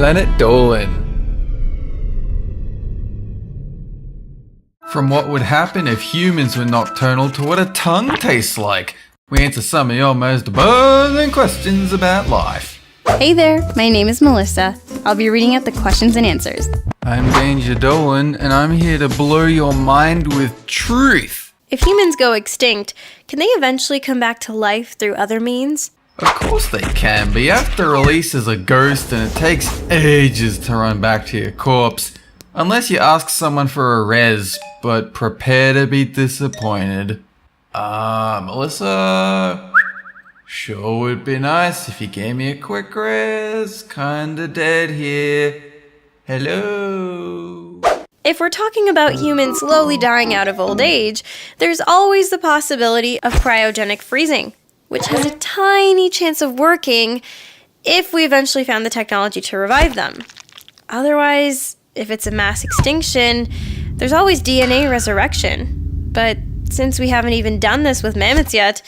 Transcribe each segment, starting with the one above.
Planet Dolan. From what would happen if humans were nocturnal to what a tongue tastes like, we answer some of your most burning questions about life. Hey there, my name is Melissa. I'll be reading out the questions and answers. I'm Danger Dolan, and I'm here to blow your mind with truth. If humans go extinct, can they eventually come back to life through other means? Of course they can, but you have to release as a ghost and it takes ages to run back to your corpse. Unless you ask someone for a res, but prepare to be disappointed. Melissa? Sure would be nice if you gave me a quick res. Kinda dead here. Hello? If we're talking about humans slowly dying out of old age, there's always the possibility of cryogenic freezing, which has a tiny chance of working if we eventually found the technology to revive them. Otherwise, if it's a mass extinction, there's always DNA resurrection. But since we haven't even done this with mammoths yet,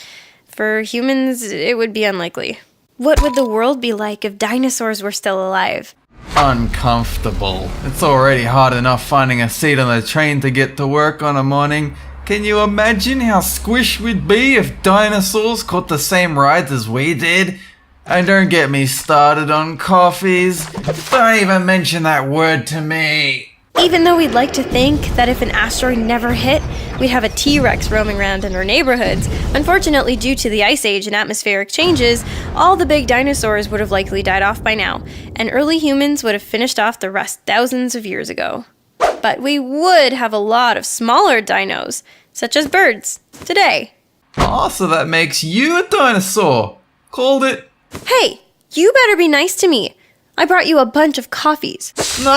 for humans, it would be unlikely. What would the world be like if dinosaurs were still alive? Uncomfortable. It's already hard enough finding a seat on the train to get to work on a morning. Can you imagine how squished we'd be if dinosaurs caught the same rides as we did? And don't get me started on coffees. Don't even mention that word to me. Even though we'd like to think that if an asteroid never hit, we'd have a T-Rex roaming around in our neighborhoods, unfortunately due to the ice age and atmospheric changes, all the big dinosaurs would have likely died off by now, and early humans would have finished off the rest thousands of years ago. But we would have a lot of smaller dinos, such as birds, today. Oh, so that makes you a dinosaur. Called it. Hey, you better be nice to me. I brought you a bunch of coffees. Could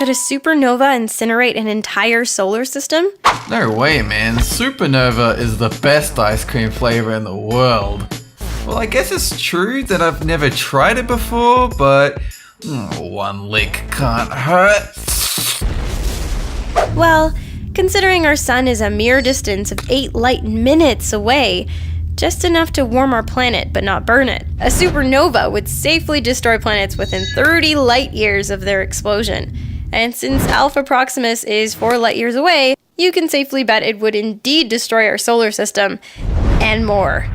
a supernova incinerate an entire solar system? No way, man. Supernova is the best ice cream flavor in the world. Well, I guess it's true that I've never tried it before, but one lick can't hurt. Well, considering our sun is a mere distance of 8 light minutes away, just enough to warm our planet but not burn it, a supernova would safely destroy planets within 30 light years of their explosion. And since Alpha Proximus is 4 light years away, you can safely bet it would indeed destroy our solar system, and more.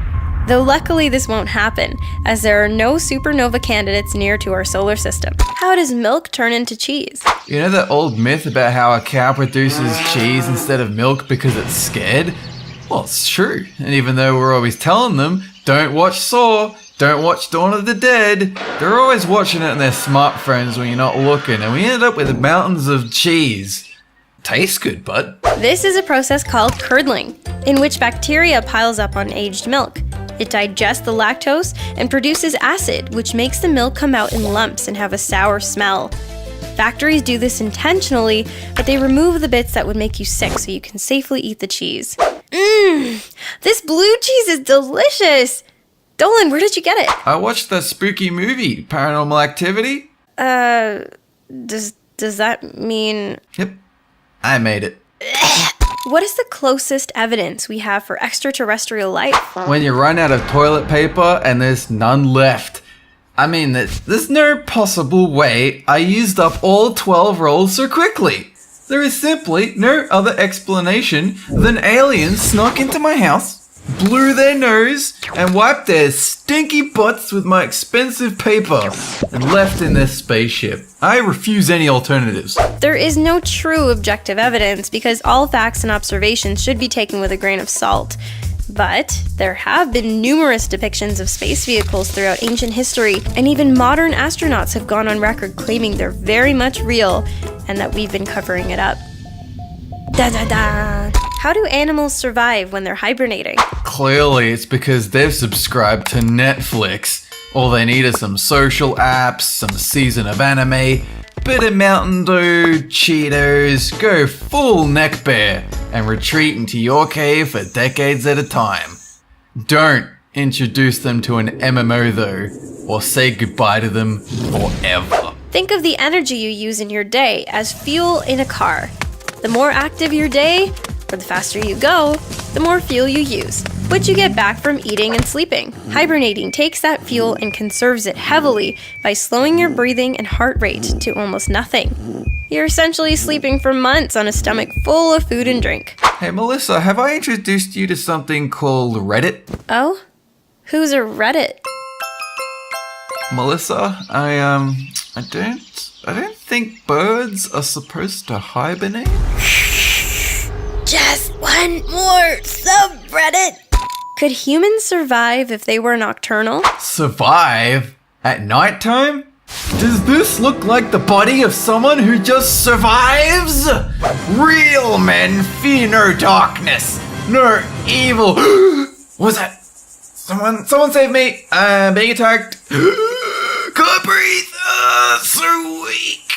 Though luckily this won't happen, as there are no supernova candidates near to our solar system. How does milk turn into cheese? You know that old myth about how a cow produces cheese instead of milk because it's scared? Well, it's true. And even though we're always telling them, don't watch Saw, don't watch Dawn of the Dead, they're always watching it on their smartphones when you're not looking, and we end up with mountains of cheese. Tastes good, bud. This is a process called curdling, in which bacteria piles up on aged milk. It digests the lactose and produces acid, which makes the milk come out in lumps and have a sour smell. Factories do this intentionally, but they remove the bits that would make you sick so you can safely eat the cheese. This blue cheese is delicious! Dolan, where did you get it? I watched the spooky movie, Paranormal Activity. Does that mean... Yep, I made it. What is the closest evidence we have for extraterrestrial life? When you run out of toilet paper and there's none left. I mean, there's no possible way I used up all 12 rolls so quickly. There is simply no other explanation than aliens snuck into my house, blew their nose, and wiped their stinky butts with my expensive paper, and left in this spaceship. I refuse any alternatives. There is no true objective evidence because all facts and observations should be taken with a grain of salt. But there have been numerous depictions of space vehicles throughout ancient history, and even modern astronauts have gone on record claiming they're very much real and that we've been covering it up. Da da da! How do animals survive when they're hibernating? Clearly, it's because they've subscribed to Netflix. All they need is some social apps, some season of anime, bit of Mountain Dew, Cheetos, go full neck bare, and retreat into your cave for decades at a time. Don't introduce them to an MMO though, or say goodbye to them forever. Think of the energy you use in your day as fuel in a car. The more active your day, or the faster you go, the more fuel you use. which you get back from eating and sleeping. Hibernating takes that fuel and conserves it heavily by slowing your breathing and heart rate to almost nothing. You're essentially sleeping for months on a stomach full of food and drink. Hey Melissa, have I introduced you to something called Reddit? Oh? Who's a Reddit? Melissa, I don't think birds are supposed to hibernate. Just one more subreddit. Could humans survive if they were nocturnal? Survive? At nighttime? Does this look like the body of someone who just survives? Real men fear no darkness, no evil. Was that? Someone save me! I'm being attacked. Can't breathe. So weak.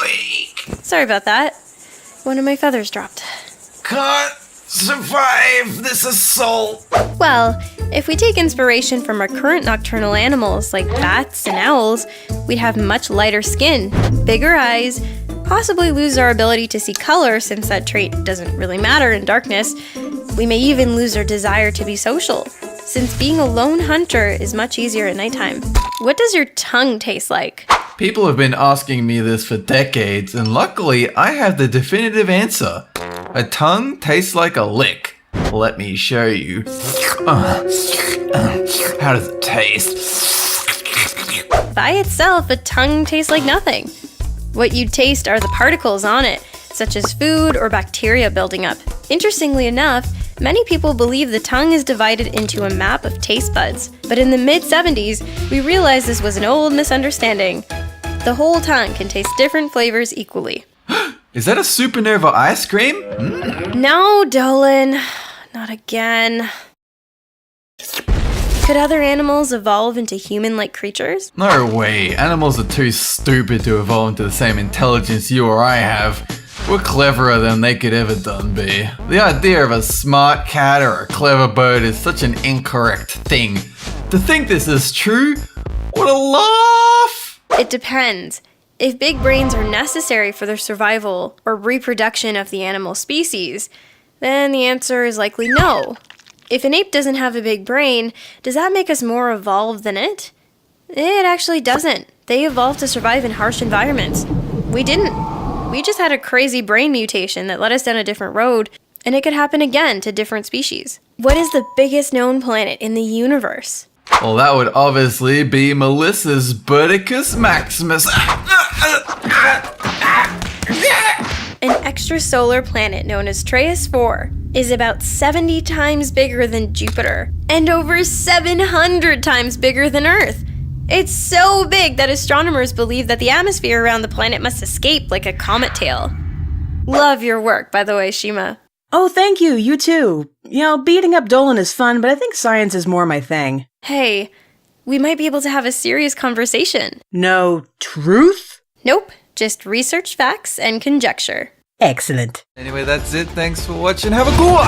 Weak. Sorry about that. One of my feathers dropped. Can't survive this assault. Well, if we take inspiration from our current nocturnal animals like bats and owls, we'd have much lighter skin, bigger eyes, possibly lose our ability to see color since that trait doesn't really matter in darkness. We may even lose our desire to be social, since being a lone hunter is much easier at nighttime. What does your tongue taste like? People have been asking me this for decades, and luckily I have the definitive answer. A tongue tastes like a lick. Let me show you. How does it taste? By itself, a tongue tastes like nothing. What you taste are the particles on it, such as food or bacteria building up. Interestingly enough, many people believe the tongue is divided into a map of taste buds, but in the mid-70s, we realized this was an old misunderstanding. The whole tongue can taste different flavors equally. Is that a supernova ice cream? No, Dolan. Not again. Could other animals evolve into human-like creatures? No way. Animals are too stupid to evolve into the same intelligence you or I have. We're cleverer than they could ever done be. The idea of a smart cat or a clever bird is such an incorrect thing. To think this is true? What a laugh! It depends. If big brains are necessary for the survival or reproduction of the animal species, then the answer is likely no. If an ape doesn't have a big brain, does that make us more evolved than it? It actually doesn't. They evolved to survive in harsh environments. We didn't. We just had a crazy brain mutation that led us down a different road, and it could happen again to different species. What is the biggest known planet in the universe? Well, that would obviously be Melissa's Burticus Maximus. An extrasolar planet known as Trace 4 is about 70 times bigger than Jupiter and over 700 times bigger than Earth. It's so big that astronomers believe that the atmosphere around the planet must escape like a comet tail. Love your work, by the way, Shima. Oh, thank you. You too. You know, beating up Dolan is fun, but I think science is more my thing. Hey, we might be able to have a serious conversation. No truth? Nope, just research facts and conjecture. Excellent. Anyway, that's it. Thanks for watching. Have a good one!